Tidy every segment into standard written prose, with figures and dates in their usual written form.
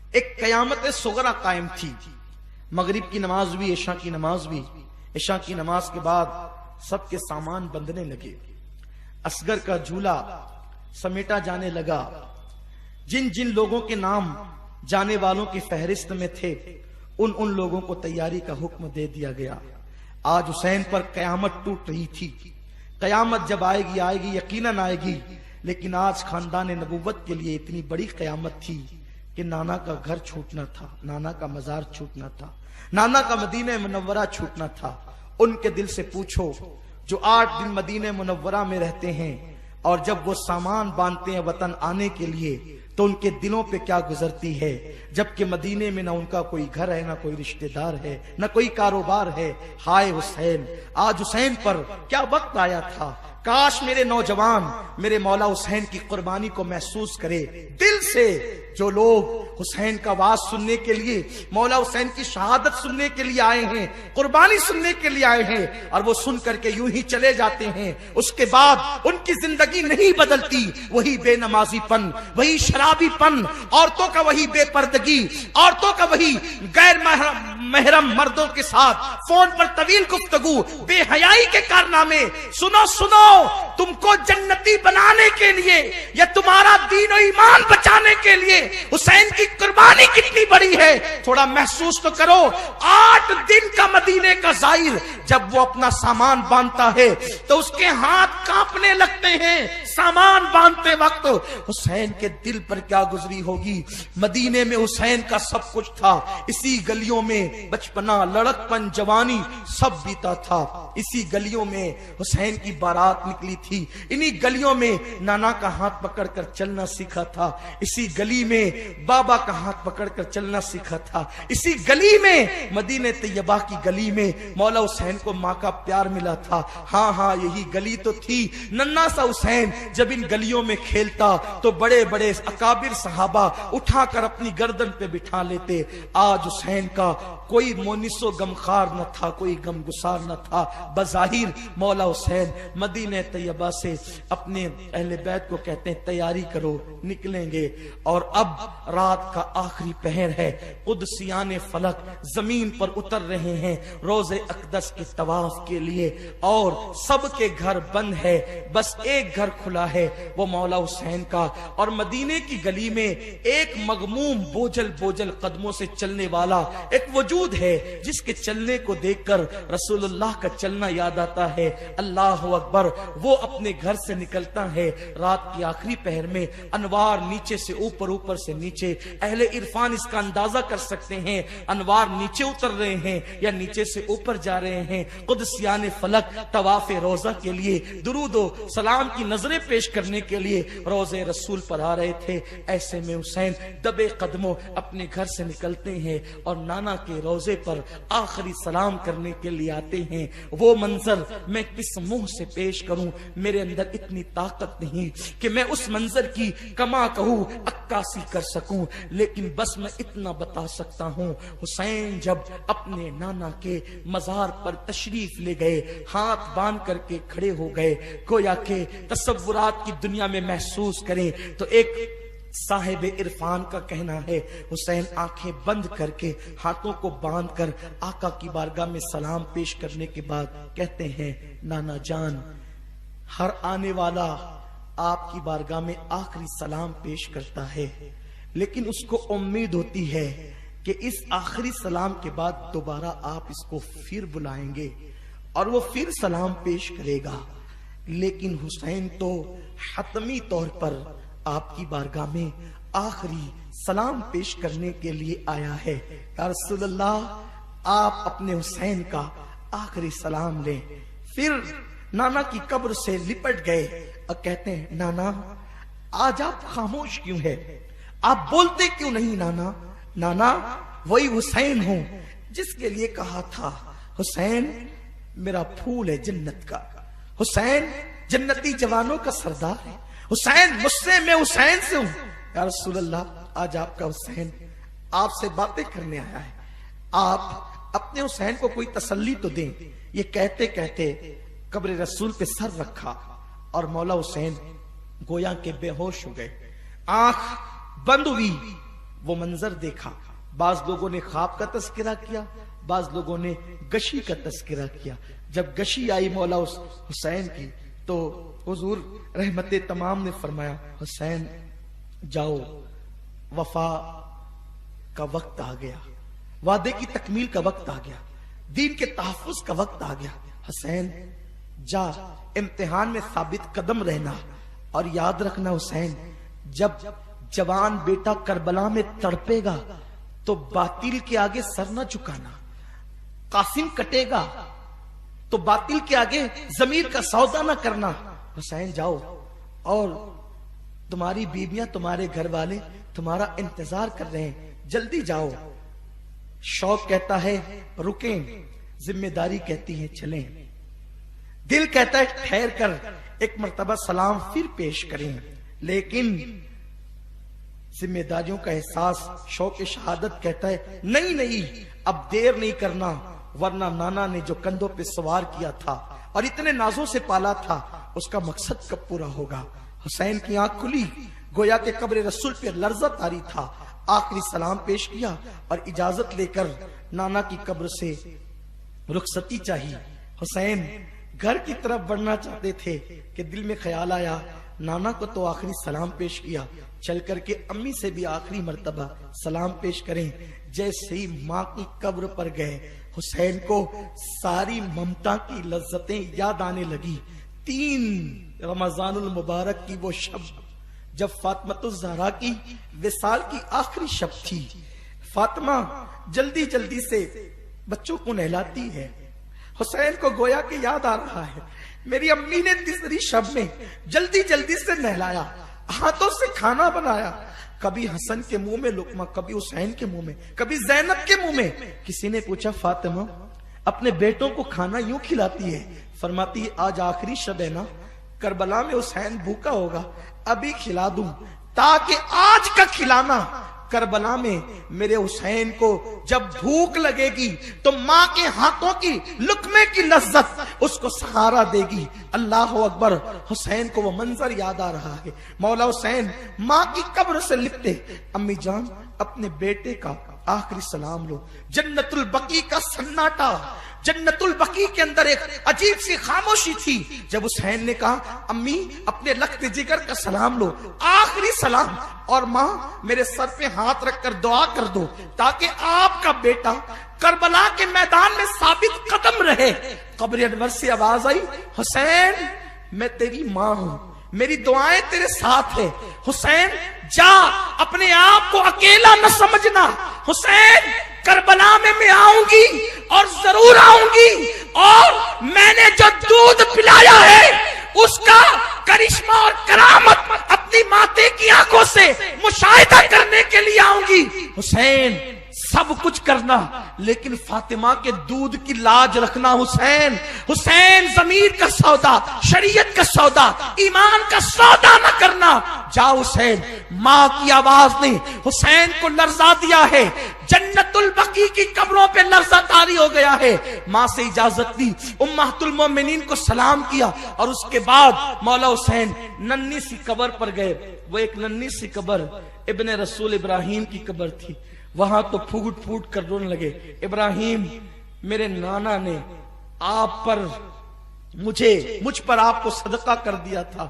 एक कयामत सुगरा कायम थी। मगरिब की नमाज हुई, इशा की नमाज हुई। इशा की नमाज के बाद सबके सामान बंधने लगे, असगर का झूला समेटा जाने लगा। जिन जिन लोगों के नाम जाने वालों की फहरिस्त में थे, उन उन लोगों को तैयारी का हुक्म दे दिया गया। आज हुसैन पर कयामत टूट रही थी। कयामत जब आएगी आएगी, यकीनन आएगी, लेकिन आज खानदान नबूवत के लिए इतनी बड़ी कयामत थी कि नाना का घर छूटना था, नाना का मजार छूटना था, नाना का मदीने मुनव्वरा छूटना था। उनके दिल से पूछो जो 8 दिन मदीने मुनव्वरा में रहते हैं और जब वो सामान बांधते हैं वतन आने के लिए, तो उनके दिलों पे क्या गुजरती है, जबकि मदीने में ना उनका कोई घर है, ना कोई रिश्तेदार है, ना कोई कारोबार है। हाय हुसैन, आज हुसैन पर क्या वक्त आया था। काश मेरे नौजवान मेरे मौला हुसैन की कुर्बानी को महसूस करे दिल से। जो लोग हुसैन का वाज सुनने के लिए, मौला हुसैन की शहादत सुनने के लिए आए हैं, कुर्बानी सुनने के लिए आए हैं, और वो सुन करके यूं ही चले जाते हैं, उसके बाद उनकी जिंदगी नहीं बदलती। वही बेनमाजीपन, वही शराबीपन, औरतों का वही बेपर्दगी, औरतों का वही गैर महरम मर्दों के साथ फोन पर तवील गुफ्तगू, बेहयाई के कारनामे। सुनो सुनो, तुमको जन्नती बनाने के लिए या तुम्हारा दीन और ईमान बचाने के लिए हुसैन की कुर्बानी कितनी बड़ी है, थोड़ा महसूस तो करो। 8 दिन का मदीने का जाहिर जब वो अपना सामान बांधता है तो उसके हाथ कांपने लगते हैं। सामान बांधते वक्त हुसैन के दिल पर क्या गुजरी होगी। मदीने में हुसैन का सब कुछ था। इसी गलियों में बचपना, लड़कपन, जवानी सब बीता था। इसी गलियों में हुसैन की बारात निकली थी। इन्हीं गलियों में नाना का हाथ पकड़कर चलना सीखा था। इसी गली में बाबा का हाथ पकड़कर चलना सीखा था। इसी गली में, मदीने तैयबा की गली में मौला हुसैन को माँ का प्यार मिला था। हाँ हाँ, यही गली तो थी। नन्ना सा हुसैन जब इन गलियों में खेलता तो बड़े बड़े अकाबिर सहाबा उठाकर अपनी गर्दन पे बिठा लेते। आज हुसैन का कोई मोनिसो गमखार न था, कोई गमगुसार न था। बज़ाहिर मौला हुसैन मदीने तैयबा से अपने अहले बैत को कहते हैं तैयारी करो, निकलेंगे। और अब रात का आखिरी पहर है, कुदसियाने फलक जमीन पर उतर रहे हैं रोजे अक़दस के तवाफ के लिए, और सबके घर बंद है, बस एक घर खुला है, वो मौला हुसैन का। और मदीने की गली में एक मगमूम बोझल बोझल कदमों से चलने वाला एक वजूद है, जिसके चलने को देखकर रसूलुल्लाह का चलना याद आता है। अल्लाह अकबर। वो अपने घर से निकलता है रात की आखिरी पहर में। अनवार नीचे से ऊपर, ऊपर से नीचे। अहले इरफान इसका अंदाजा कर सकते हैं, अनवार नीचे उतर रहे हैं या नीचे से ऊपर जा रहे हैं। कुदसियाने फलक तवाफे रोजा के लिए, दुरूदो सलाम की नजरें पेश करने के लिए रोजे रसूल पर आ रहे थे। ऐसे में हुसैन दबे कदमों अपने घर से निकलते हैं और नाना के रोजे पर आखिरी सलाम करने के लिए आते हैं। वो मंजर मैं किस मुंह से पेश करूं, मेरे अंदर इतनी ताकत नहीं कि मैं उस मंजर की कमा कहूं, अक्कासी कर सकूं, लेकिन बस मैं इतना बता सकता हूं। हुसैन जब अपने नाना के मजार पर तशरीफ ले गए, हाथ बांध करके खड़े हो गए, गोया के तसव्वुरात की दुनिया में महसूस करें तो एक साहिब इरफान का कहना है, हुसैन आंखें बंद करके हाथों को बांधकर आका की बारगाह में सलाम पेश करने के बाद कहते हैं, नाना जान, हर आने वाला आपकी बारगाह में आखिरी सलाम पेश करता है, लेकिन उसको उम्मीद होती है कि इस आखिरी सलाम के बाद दोबारा आप इसको फिर बुलाएंगे और वो फिर सलाम पेश करेगा। लेकिन हुसैन तो हतमी तौर पर आपकी बारगाह में आखिरी सलाम पेश करने के लिए आया है। या रसूलल्लाह, आप अपने हुसैन का आखिरी सलाम लें। फिर नाना की कब्र से लिपट गए और कहते हैं, नाना आज आप खामोश क्यों है, आप बोलते क्यों नहीं नाना? नाना, वही हुसैन हूं जिसके लिए कहा था, हुसैन मेरा फूल है जन्नत का, हुसैन जन्नती जवानों का सरदार है, हुसैन मुझसे, मैं हुसैन से हूं। या रसूलल्लाह, आज आपका हुसैन आपसे बातें करने आया है, आप अपने हुसैन को कोई तसल्ली तो दें। ये कहते कहते कब्र रसूल पे सर रखा और मौला हुसैन गोया के बेहोश हो गए। आंख बंद हुई, वो मंजर देखा। बाज लोगों ने ख्वाब का तस्करा किया, बाज लोगों ने गशी का तस्करा किया। जब गशी आई मौला हुसैन की तो हुजूर रहमते तमाम ने फरमाया, हुसैन जाओ, वफा का वक्त आ गया, वादे की तकमील का वक्त आ गया, दीन के तहफ्फुज का वक्त आ गया। हुसैन जा, इम्तिहान में साबित कदम रहना, और याद रखना हुसैन, जब जवान बेटा करबला में तड़पेगा तो बातिल के आगे सर न झुकाना। कासिम कटेगा तो बातिल के आगे जमीर का सौदा न करना। हुसैन जाओ, और तुम्हारी बीवियां, तुम्हारे घर वाले तुम्हारा इंतजार कर रहे हैं, जल्दी जाओ। शौक कहता है रुकें, जिम्मेदारी कहती है चलें, दिल कहता है ठहर कर एक मर्तबा सलाम फिर पेश करें, लेकिन जिम्मेदारियों का एहसास शौक शहादत कहता है नहीं नहीं, अब देर नहीं करना, वरना नाना ने जो कंधों पे सवार किया था और इतने नाजों से पाला था, उसका मकसद कब पूरा होगा। हुसैन की आंख खुली, गोया के कब्र रसूल पे लर्जा तारी था। आखिरी सलाम पेश किया और इजाजत लेकर नाना की कब्र से रुखसती चाहिए। हुसैन घर की तरफ बढ़ना चाहते थे कि दिल में ख्याल आया, नाना को तो आखिरी सलाम पेश किया, चल करके अम्मी से भी आखिरी मर्तबा सलाम पेश करें। जैसे ही माँ की कब्र पर गए, हुसैन को सारी ममता की लज्जतें याद आने लगी। 3 रमजानुल मुबारक की वो शब जब फातिमातुज़ ज़हरा की विसाल की आखिरी शब थी। फातिमा जल्दी जल्दी से बच्चों को नहलाती है। हुसैन को गोया के याद आ रहा है, मेरी अम्मी ने तीसरी शब में जल्दी जल्दी से नहलाया, हाथों से खाना बनाया, कभी हसन के मुंह में लुकमा, कभी हुसैन के मुंह में, कभी जैनब के मुंह में। किसी ने पूछा फातिमा अपने बेटों को खाना यूं खिलाती है? फरमाती है आज आखिरी शब है ना, करबला में हुसैन भूखा होगा, अभी खिला दूं, ताकि आज का खिलाना करबला में मेरे हुसैन को जब भूख लगेगी तो माँ के हाथों की लुकमे की लज्जत उसको सहारा देगी। अल्लाह अकबर। हुसैन को वो मंजर याद आ रहा है, मौला हुसैन माँ की कब्र से लिपटे, अम्मी जान अपने बेटे का आखिरी सलाम लो। जन्नतुल बकी का सन्नाटा, जन्नतुल बकी के अंदर एक अजीब सी खामोशी थी। जब हुसैन ने कहा अम्मी अपने लख्त जिगर का सलाम लो, आखिरी सलाम, और माँ मेरे सर पे हाथ रखकर दुआ कर दो ताकि आपका बेटा करबला के मैदान में साबित कदम रहे। कब्र अनवर से आवाज आई, हुसैन मैं तेरी माँ हूं, मेरी दुआएं तेरे साथ है। हुसैन जा, अपने आप को अकेला न समझना। हुसैन करबला में मैं आऊंगी और जरूर आऊंगी, और मैंने जो दूध पिलाया है उसका करिश्मा और करामत अपनी माते की आंखों से मुशाहिदा करने के लिए आऊंगी। हुसैन सब कुछ करना, लेकिन फातिमा के दूध की लाज रखना। हुसैन, हुसैन जमीर का सौदा, शरीयत का सौदा, ईमान का सौदा न करना। जाओ हुसैन। माँ की आवाज ने हुसैन को लर्जा दिया है, जन्नतुल बकी की कब्रों पे लर्जा तारी हो गया है। माँ से इजाजत ली, उम्महातुल मोमिनीन को सलाम किया, और उसके बाद मौला हुसैन नन्ही सी कब्र पर गए। वो एक नन्ही सी कब्र इब्ने रसूल इब्राहिम की कब्र थी। वहां तो फूट फूट कर रोने लगे, इब्राहिम मेरे नाना ने आप पर मुझ पर आपको सदका कर दिया था,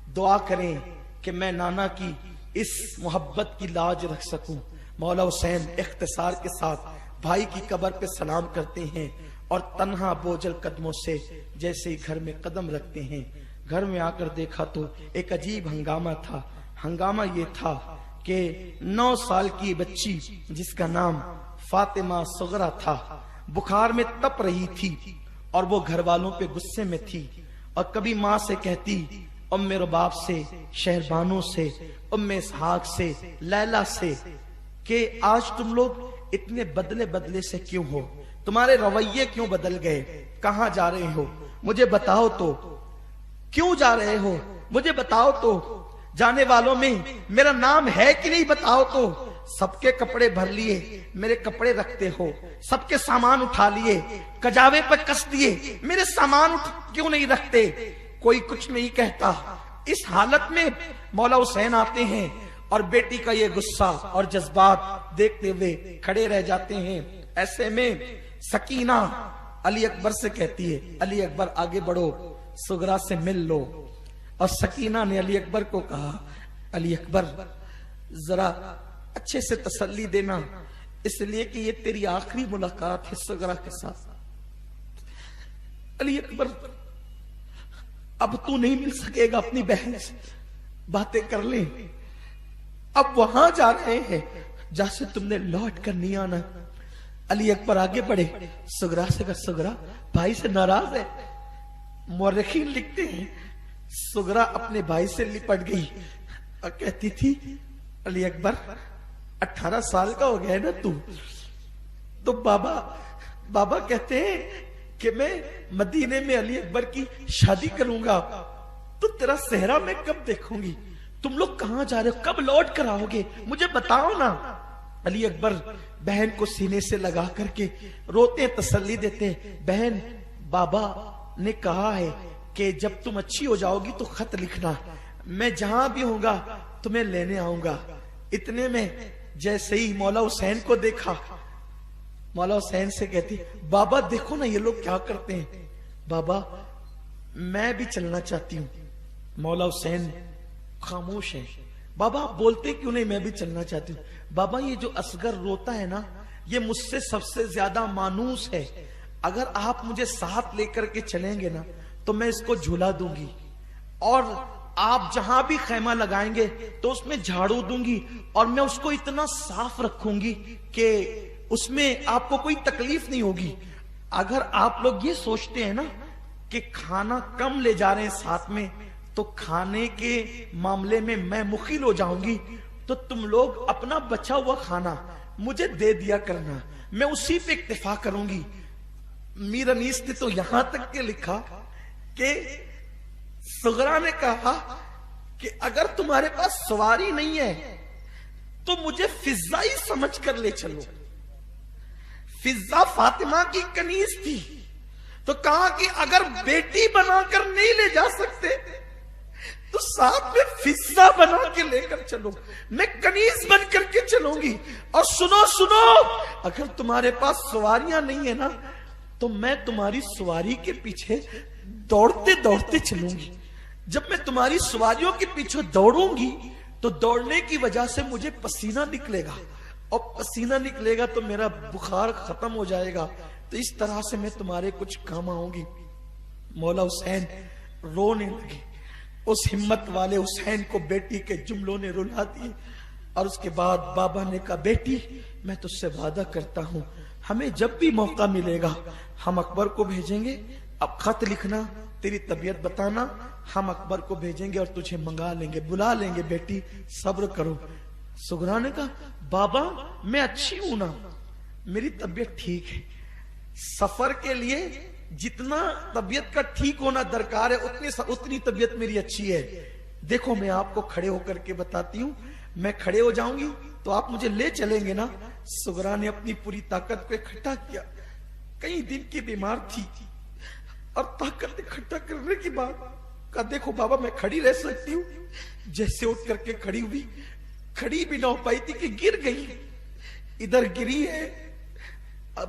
दुआ करें कि मैं नाना की इस मोहब्बत की लाज रख सकूं। मौला हुसैन इख्तिसार के साथ भाई की कब्र पे सलाम करते हैं और तन्हा बोझल कदमों से जैसे ही घर में कदम रखते हैं। घर में आकर देखा तो एक अजीब हंगामा था। हंगामा ये था कि 9 साल की बच्ची जिसका नाम फातिमा सुगरा था, बुखार में तप रही थी और वो घर वालों पे गुस्से में थी, और कभी माँ से कहती, उम्मे रुबाब से, शहरबानों से, उम्मे इसहाक से, लैला से, कि आज तुम लोग इतने बदले बदले से क्यों हो, तुम्हारे रवैये क्यों बदल गए, कहाँ जा रहे हो, मुझे बताओ तो, क्यों जा रहे हो, मुझे बताओ तो, जाने वालों में मेरा नाम है कि नहीं बताओ तो। सबके कपड़े भर लिए, मेरे कपड़े रखते हो, सबके सामान उठा लिए, कजावे पर कस दिए, मेरे सामान क्यों नहीं रखते, कोई कुछ नहीं कहता। इस हालत में मौला हुसैन आते हैं और बेटी का ये गुस्सा और जज्बात देखते हुए खड़े रह जाते हैं। ऐसे में सकीना अली अकबर से कहती है, अली अकबर आगे बढ़ो, सुगरा से मिल लो। और सकीना ने अली अकबर को कहा, अली अकबर जरा अच्छे से तसल्ली देना, इसलिए कि ये तेरी आखिरी मुलाकात है सुगरा के साथ। अली अकबर, अब तू नहीं मिल सकेगा अपनी बहन से, बातें कर ले, अब वहां जा रहे हैं जहां से तुमने लौट कर नहीं आना। अली अकबर आगे बढ़े, सुगरा से कहा, सुगरा भाई से नाराज है। मौरखीन लिखते हैं सुगरा अपने भाई से लिपट गई और कहती थी, अली अकबर 18 साल का हो गया है ना तू, तो बाबा कहते हैं कि मैं मदीने में अली अकबर की शादी करूंगा, तो तेरा सेहरा मैं कब देखूंगी? तुम लोग कहां जा रहे हो, कब लौट कर आओगे, मुझे बताओ ना। अली अकबर बहन को सीने से लगा करके रोते, तसल्ली देते, बहन बाबा ने कहा है कि जब तुम अच्छी हो जाओगी तो खत लिखना, मैं जहां भी होऊंगा तुम्हें लेने आऊंगा। इतने में जैसे ही मौला हुसैन को देखा, मौला हुसैन से कहती, बाबा देखो ना ये लोग क्या करते हैं, बाबा मैं भी चलना चाहती हूँ। मौला हुसैन खामोश है। बाबा आप बोलते क्यों नहीं, मैं भी चलना चाहती हूँ। बाबा ये जो असगर रोता है ना, ये मुझसे सबसे ज्यादा मानूस है, अगर आप मुझे साथ लेकर के चलेंगे ना तो मैं इसको झूला दूंगी, और आप जहां भी खैमा लगाएंगे तो उसमें झाड़ू दूंगी, और मैं उसको इतना साफ रखूंगी कि उसमें आपको कोई तकलीफ नहीं होगी। अगर आप लोग ये सोचते हैं ना कि खाना कम ले जा रहे हैं साथ में, तो खाने के मामले में मैं मुखिल हो जाऊंगी, तो तुम लोग अपना बचा हुआ खाना मुझे दे दिया करना, मैं उसी पे इक्तिफा करूंगी। मीर अनीस ने तो यहां तक के लिखा कि सुगरा ने कहा कि अगर तुम्हारे पास सवारी नहीं है तो मुझे फिजा ही समझ कर ले चलो। फिजा फातिमा की कनीज थी, तो कहा कि अगर बेटी बनाकर नहीं ले जा सकते तो साथ में फिजा बना के लेकर चलो, मैं कनीज बन करके चलूंगी। और सुनो सुनो, अगर तुम्हारे पास सवारियां नहीं है ना तो मैं तुम्हारी सवारी के पीछे दौड़ते दौड़ते चलूंगी। जब मैं तुम्हारी सवारियों के पीछे दौड़ूंगी तो दौड़ने की वजह से मुझे पसीना निकलेगा, और पसीना निकलेगा तो मेरा बुखार खत्म हो जाएगा, तो इस तरह से मैं तुम्हारे कुछ काम आऊंगी। मौला हुसैन रोने लगे। उस हिम्मत वाले हुसैन को बेटी के जुमलों ने रुला दिए। और उसके बाद बाबा ने कहा, बेटी मैं तुझसे वादा करता हूं, हमें जब भी मौका मिलेगा हम अकबर को भेजेंगे, अब खत लिखना, तेरी तबीयत बताना, हम अकबर को भेजेंगे और तुझे मंगा लेंगे, बुला लेंगे, बेटी सब्र करो। सुगरा ने कहा, बाबा मैं अच्छी हूं ना, मेरी तबीयत ठीक है, सफर के लिए जितना तबीयत का ठीक होना दरकार है उतनी तबीयत मेरी अच्छी है। देखो मैं आपको खड़े होकर के बताती हूँ, मैं खड़े हो जाऊंगी तो आप मुझे ले चलेंगे ना। सुगरा ने अपनी पूरी ताकत को इकट्ठा किया, कई दिन की बीमार थी, और ताकत इकट्ठा करने के बाद कहा, देखो बाबा मैं खड़ी रह सकती हूँ। जैसे उठ करके खड़ी हुई, खड़ी भी ना हो पाई थी कि गिर गई, इधर गिरी है।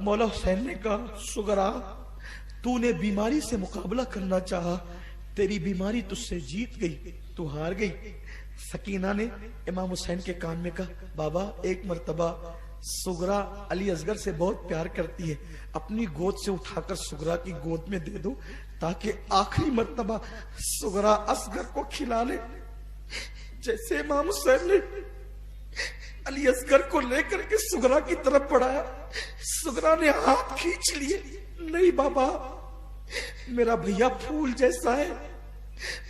मौला हुसैन ने कहा, सुगरा तूने बीमारी से मुकाबला करना चाहा, तेरी बीमारी तुझसे जीत गई, तू हार गई। सकीना ने इमाम हुसैन के कान में कहा, बाबा एक मर्तबा सुगरा अली असगर से बहुत प्यार करती है, अपनी गोद से उठाकर सुगरा की गोद में दे दो, ताकि आखिरी मर्तबा सुगरा असगर को खिला ले। जैसे इमाम हुसैन ने अली असगर को लेकर के सुगरा की तरफ बढ़ाया, सुगरा ने हाथ खींच लिए, नहीं बाबा मेरा भैया फूल जैसा है,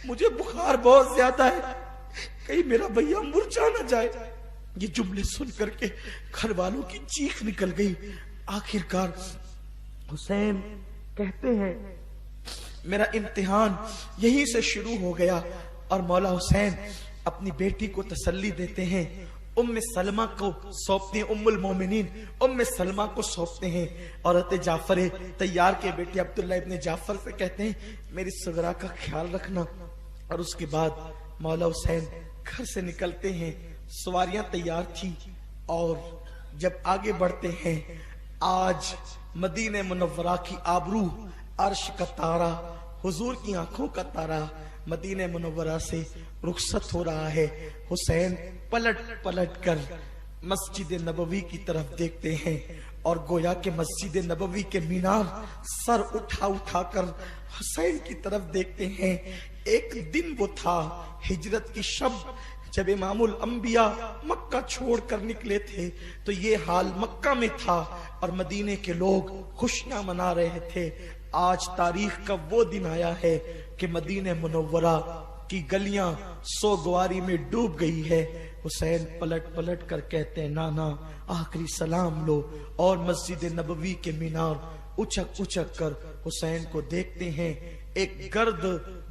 मुझे बुखार बहुत ज्यादा है, कहीं मेरा भैया मुरझा ना जाए। ये जुमले सुन करके घर वालों की चीख निकल गई। आखिरकार हुसैन कहते हैं, मेरा इम्तिहान यहीं से शुरू हो गया। और मौला हुसैन अपनी बेटी को तसल्ली देते हैं, उम्मे सलमा को सौंपते हैं, उम्मुल मोमिनीन उम्मे सलमा को सौंपते हैं। औरत जाफर तैयार के बेटे अब्दुल्ला इब्ने जाफर से कहते हैं, मेरी सुगरा का ख्याल रखना। और उसके बाद मौला हुसैन घर से निकलते हैं, सवारियां तैयार थी। और जब आगे बढ़ते हैं, आज मदीने मुनव्वरा की आबरू, अर्श का तारा, हुजूर की आंखों का तारा मदीने मुनव्वरा से रुखसत हो रहा है। हुसैन पलट पलट कर मस्जिद नबवी की तरफ देखते हैं और गोया के मस्जिद नबवी के मीनार सर उठा उठा कर हुसैन की तरफ देखते हैं। एक दिन वो था हिजरत की शब, जब इमामुल अंबिया मक्का छोड़कर निकले थे, तो ये हाल मक्का में था और मदीने के लोग खुशियां मना रहे थे। आज तारीख का वो दिन आया है कि मदीने मुनव्वरा की गलियां सोगवारी में डूब गई है। हुसैन पलट पलट कर कहते हैं, नाना आखिरी सलाम लो। और मस्जिद नबवी के मीनार उछक उछक कर हुसैन को देखते हैं। एक गर्द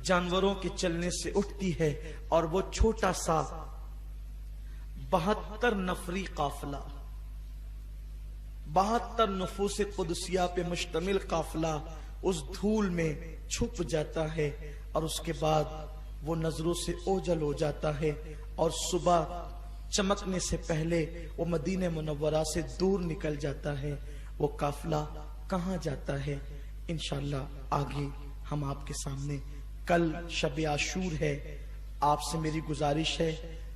जानवरों के चलने से उठती है और वो छोटा सा 72 नफरी काफिला, 72 नफूस कुदसिया पे मुश्तमिल काफिला उस धूल में छुप जाता है और उसके बाद वो नजरों से ओझल हो जाता है और सुबह चमकने से पहले वो मदीने मुनव्वरा से दूर निकल जाता है। वो काफिला कहाँ जाता है, इंशाअल्लाह आगे हम आपके सामने। कल शब आशूर है, आपसे मेरी गुजारिश है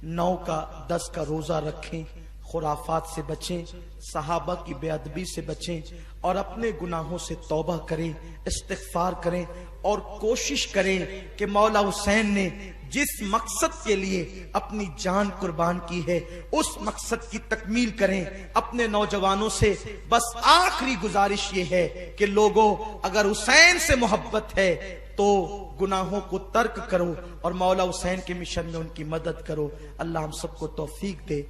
9 का 10 का रोजा रखें, खुराफात से बचें, सहाबा की बेअदबी से बचें और अपने गुनाहों से तौबा करें, इस्तिग़फ़ार करें और कोशिश करें कि मौला हुसैन ने जिस मकसद के लिए अपनी जान कुर्बान की है उस मकसद की तकमील करें। अपने नौजवानों से बस आखिरी गुजारिश ये है कि लोगों, अगर हुसैन से मोहब्बत है तो गुनाहों को तर्क करो और मौला हुसैन के मिशन में उनकी मदद करो। अल्लाह हम सबको तौफीक दे।